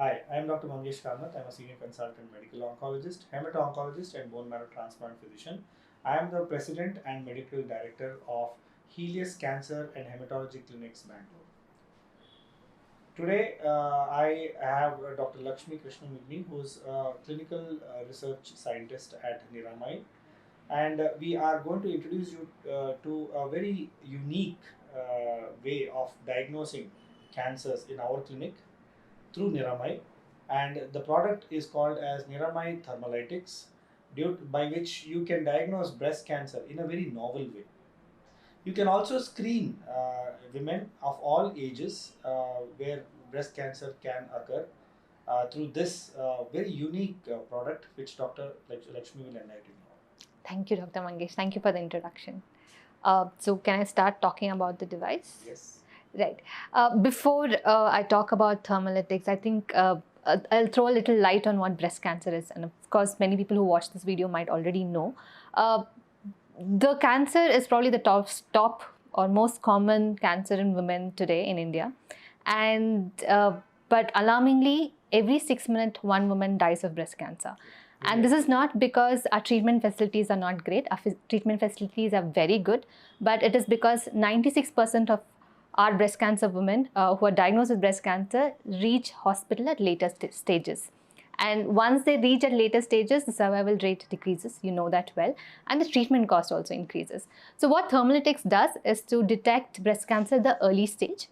Hi, I am Dr. Mangesh Kamath. I am a senior consultant medical oncologist, hemato-oncologist, and bone marrow transplant physician. I am the president and medical director of Helios Cancer and Hematology Clinics, Bangalore. Today, I have Dr. Lakshmi Krishnamurthy, who is a clinical research scientist at Niramai, and we are going to introduce you to a very unique way of diagnosing cancers in our clinic through Niramai, and the product is called as Niramai Thermalytics, by which you can diagnose breast cancer in a very novel way. You can also screen women of all ages where breast cancer can occur through this very unique product, which Dr. Lakshmi will enlighten you on. Thank you, Dr. Mangesh. Thank you for the introduction. So can I start talking about the device? Yes. Right. Before I talk about thermalytics, I think I'll throw a little light on what breast cancer is. And of course, many people who watch this video might already know. The cancer is probably the top or most common cancer in women today in India. And but alarmingly, every 6 minutes, one woman dies of breast cancer. And this is not because our treatment facilities are not great. Our treatment facilities are very good, but it is because 96% of our breast cancer women who are diagnosed with breast cancer reach hospital at later stages. And once they reach at later stages, the survival rate decreases, you know that well, and the treatment cost also increases. So what Thermalytics does is to detect breast cancer at the early stage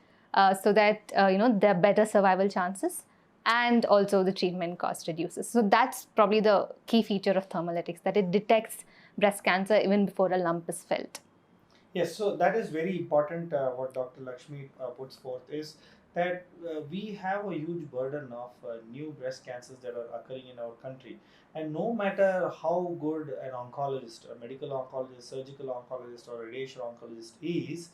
so that there are better survival chances, and also the treatment cost reduces. So that's probably the key feature of Thermalytics, that it detects breast cancer even before a lump is felt. Yes, so that is very important. What Dr. Lakshmi puts forth is that we have a huge burden of new breast cancers that are occurring in our country. And no matter how good an oncologist, a medical oncologist, surgical oncologist, or radiation oncologist is,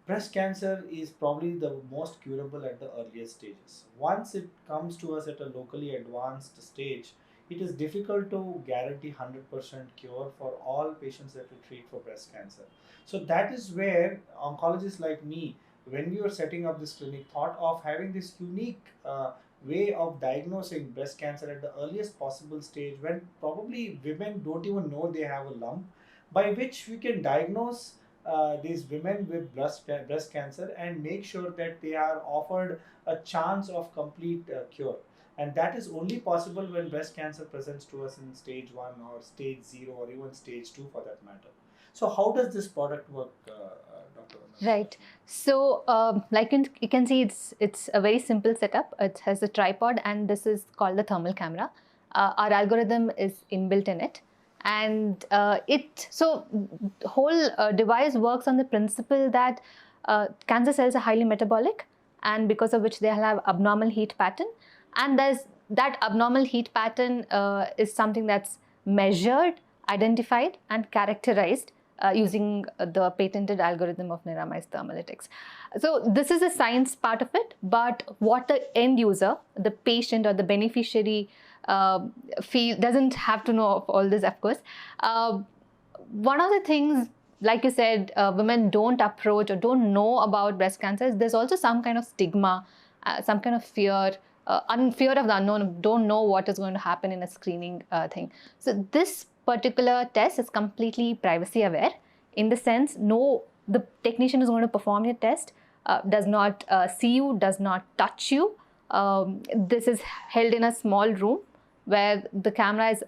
breast cancer is probably the most curable at the earliest stages. Once it comes to us at a locally advanced stage, it is difficult to guarantee 100% cure for all patients that we treat for breast cancer. So that is where oncologists like me, when we were setting up this clinic, thought of having this unique way of diagnosing breast cancer at the earliest possible stage when probably women don't even know they have a lump, by which we can diagnose these women with breast cancer and make sure that they are offered a chance of complete cure. And that is only possible when breast cancer presents to us in stage 1 or stage 0 or even stage 2 for that matter. So how does this product work, Dr. Ramesh? Right. So, like you can see, it's a very simple setup. It has a tripod, and this is called the thermal camera. Our algorithm is inbuilt in it, and the whole device works on the principle that cancer cells are highly metabolic, and because of which they have abnormal heat pattern, and there's that abnormal heat pattern is something that's measured, identified, and characterized using the patented algorithm of Niramai's Thermalytics. So this is a science part of it, but what the end user, the patient or the beneficiary doesn't have to know of all this, of course. One of the things, like you said, women don't approach or don't know about breast cancer. There's also some kind of stigma, some kind of fear, fear of the unknown, don't know what is going to happen in a screening thing. So this particular test is completely privacy aware, in the sense, the technician is going to perform your test, does not see you, does not touch you. This is held in a small room where the camera is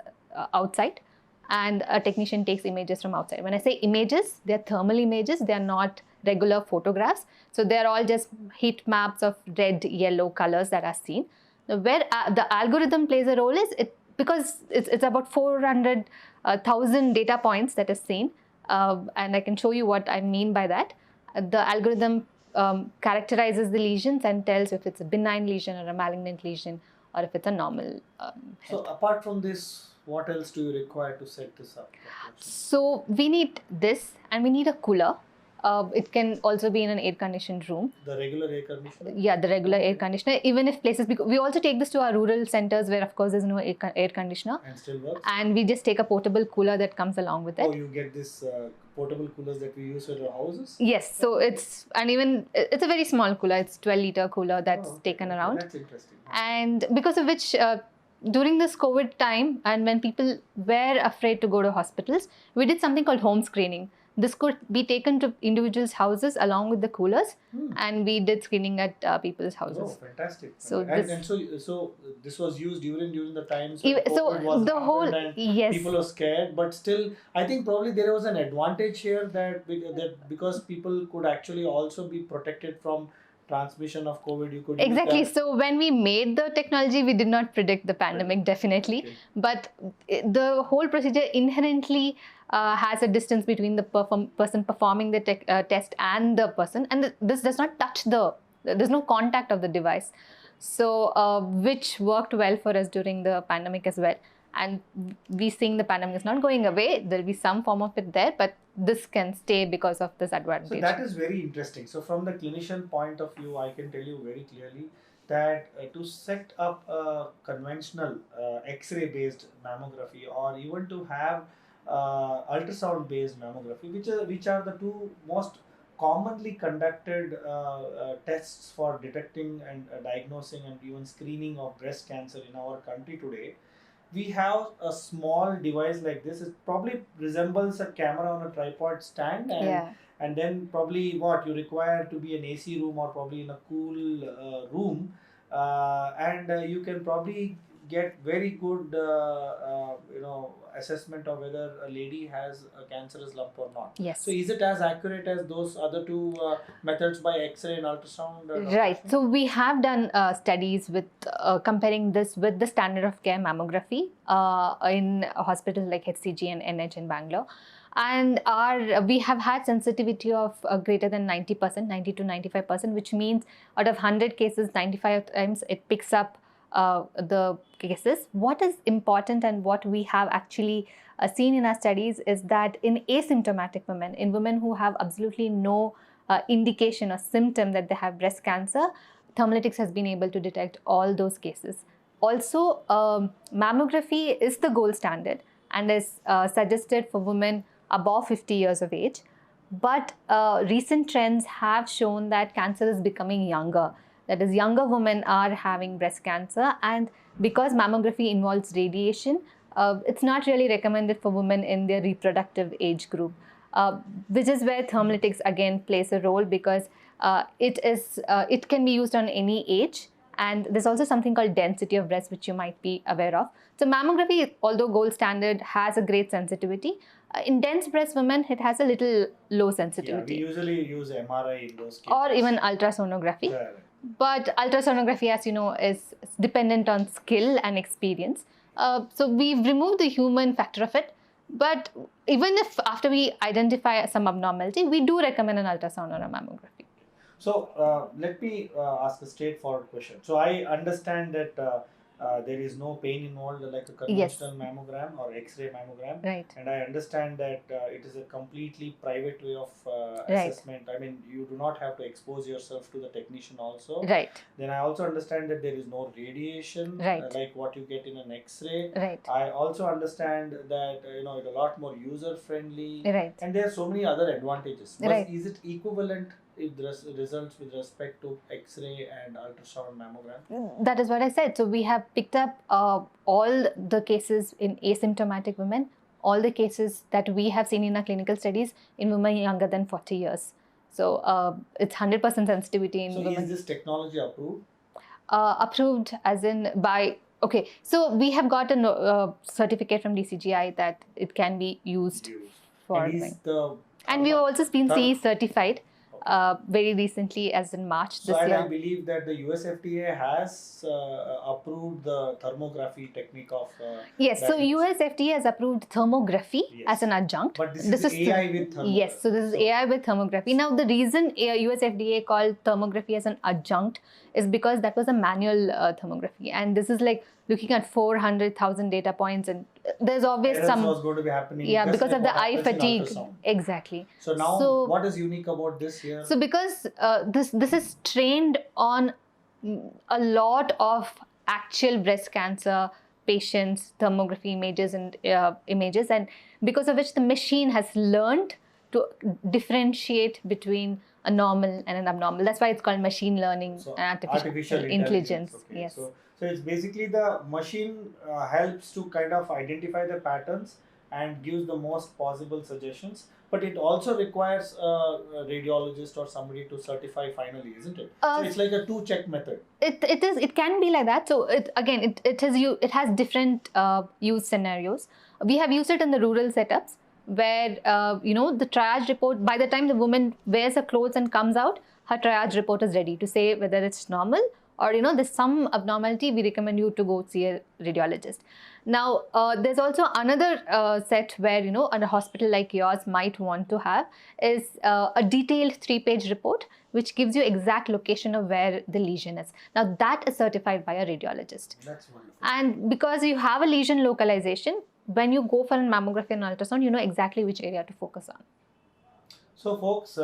outside, and a technician takes images from outside. When I say images, they are thermal images, they are not regular photographs. So they are all just heat maps of red, yellow colors that are seen. Now, where the algorithm plays a role is because it's about 400,000 data points that is seen, and I can show you what I mean by that. The algorithm characterizes the lesions and tells if it's a benign lesion or a malignant lesion, or if it's a normal So apart from this, what else do you require to set this up? So we need this, and we need a cooler. it can also be in an air-conditioned room. The regular air conditioner? Yeah, the regular air conditioner. Even if places, because we also take this to our rural centers where, of course, there's no air conditioner. And still works? And we just take a portable cooler that comes along with it. Oh, you get this portable coolers that we use for our houses? Yes, so it's a very small cooler. It's 12-liter cooler that's taken around. That's interesting. And because of which, during this COVID time, and when people were afraid to go to hospitals, we did something called home screening. This could be taken to individuals' houses along with the coolers, and we did screening at people's houses. Oh, fantastic! So so this was used during the times so COVID was the whole and yes, people were scared, but still, I think probably there was an advantage here that because people could actually also be protected from transmission of COVID, you could exactly. use that. So when we made the technology, we did not predict the pandemic, definitely, but the whole procedure inherently has a distance between the person performing the test and the person, and this does not touch there's no contact of the device. So which worked well for us during the pandemic as well. And we seeing the pandemic is not going away. There will be some form of it there, but this can stay because of this advantage. So that is very interesting. So from the clinician point of view, I can tell you very clearly that to set up a conventional X-ray based mammography, or even to have ultrasound based mammography, which are the two most commonly conducted tests for detecting and diagnosing and even screening of breast cancer in our country today. We have a small device like this. It probably resembles a camera on a tripod stand, and then probably what you require to be an AC room or probably in a cool room, and you can probably get very good assessment of whether a lady has a cancerous lump or not. Yes. So is it as accurate as those other two methods by X-ray and ultrasound? Right. So we have done studies with comparing this with the standard of care mammography in hospitals like HCG and NH in Bangalore. And we have had sensitivity of greater than 90%, 90 to 95%, which means out of 100 cases, 95 times it picks up the cases. What is important and what we have actually seen in our studies is that in asymptomatic women, in women who have absolutely no indication or symptom that they have breast cancer, Thermalytics has been able to detect all those cases. Also, mammography is the gold standard and is suggested for women above 50 years of age. But recent trends have shown that cancer is becoming younger. That is, younger women are having breast cancer, and because mammography involves radiation, it's not really recommended for women in their reproductive age group, which is where Thermalytics again plays a role, because it can be used on any age, and there's also something called density of breast, which you might be aware of. So mammography, although gold standard, has a great sensitivity. In dense breast women, it has a little low sensitivity. Yeah, we usually use MRI in those cases. Or even ultrasonography. Yeah. But ultrasonography, as you know, is dependent on skill and experience. So we've removed the human factor of it. But even if after we identify some abnormality, we do recommend an ultrasound or a mammography. So let me ask a straightforward question. So I understand that there is no pain involved like a conventional mammogram or X-ray mammogram. Right. And I understand that it is a completely private way of assessment. I mean, you do not have to expose yourself to the technician also. Right. Then I also understand that there is no radiation like what you get in an X-ray. Right. I also understand that it's a lot more user friendly. Right. And there are so many other advantages. But right. Is it equivalent if the results with respect to X-ray and ultrasound mammogram? That is what I said. So we have picked up all the cases in asymptomatic women, all the cases that we have seen in our clinical studies in women younger than 40 years. So it's 100% sensitivity in women. So is this technology approved? Approved as in by... Okay, so we have got a certificate from DCGI that it can be used for... And we have also been CE certified. Very recently, as in March this year. I believe that the US FDA has approved the thermography technique of... yes, so US FDA has approved thermography as an adjunct. But this is AI with thermography. Yes, so this is AI with thermography. Now, the reason US FDA called thermography as an adjunct is because that was a manual thermography. And this is like looking at 400,000 data points, and there's always Errors some, was going to be happening yeah, just because like of the what eye happens in fatigue. ultrasound. Exactly. So now, So- what is unique about this here? So because this is trained on a lot of actual breast cancer patients, thermography images and because of which the machine has learned to differentiate between a normal and an abnormal. That's why it's called machine learning So and artificial intelligence. Okay. Yes. So it's basically the machine helps to kind of identify the patterns and gives the most possible suggestions. But it also requires a radiologist or somebody to certify finally, isn't it? So it's like a two-check method. It can be like that. So it has different use scenarios. We have used it in the rural setups where the triage report, by the time the woman wears her clothes and comes out, her triage report is ready to say whether it's normal or there's some abnormality. We recommend you to go see a radiologist. Now there's also another set where a hospital like yours might want to have is a detailed 3-page report which gives you exact location of where the lesion is. Now that is certified by a radiologist. That's wonderful. And because you have a lesion localization, when you go for a mammography and ultrasound, you know exactly which area to focus on. So folks,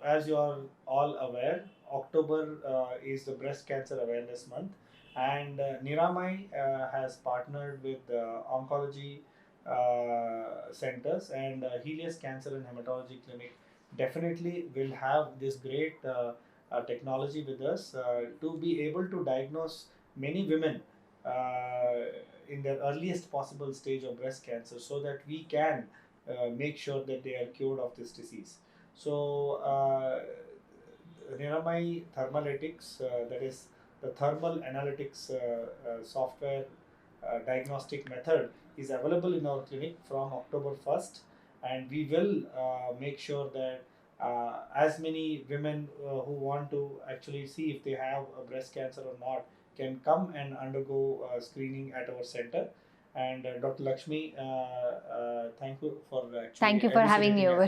as you are all aware, October is the Breast Cancer Awareness Month, and Niramai has partnered with oncology centers, and Helios Cancer and Hematology Clinic definitely will have this great technology with us to be able to diagnose many women in their earliest possible stage of breast cancer, so that we can make sure that they are cured of this disease. So Niramai Thermalytics, that is the thermal analytics software diagnostic method, is available in our clinic from October 1st, and we will make sure that as many women who want to actually see if they have a breast cancer or not can come and undergo screening at our center. And Dr. Lakshmi, thank you for actually Thank you for having me over.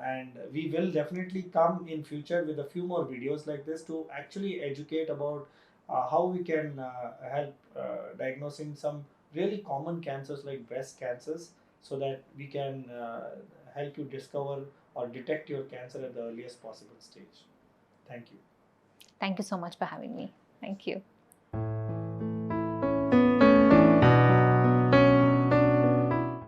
And we will definitely come in future with a few more videos like this to actually educate about how we can help diagnosing some really common cancers like breast cancers, so that we can help you discover or detect your cancer at the earliest possible stage. Thank you. Thank you so much for having me. Thank you.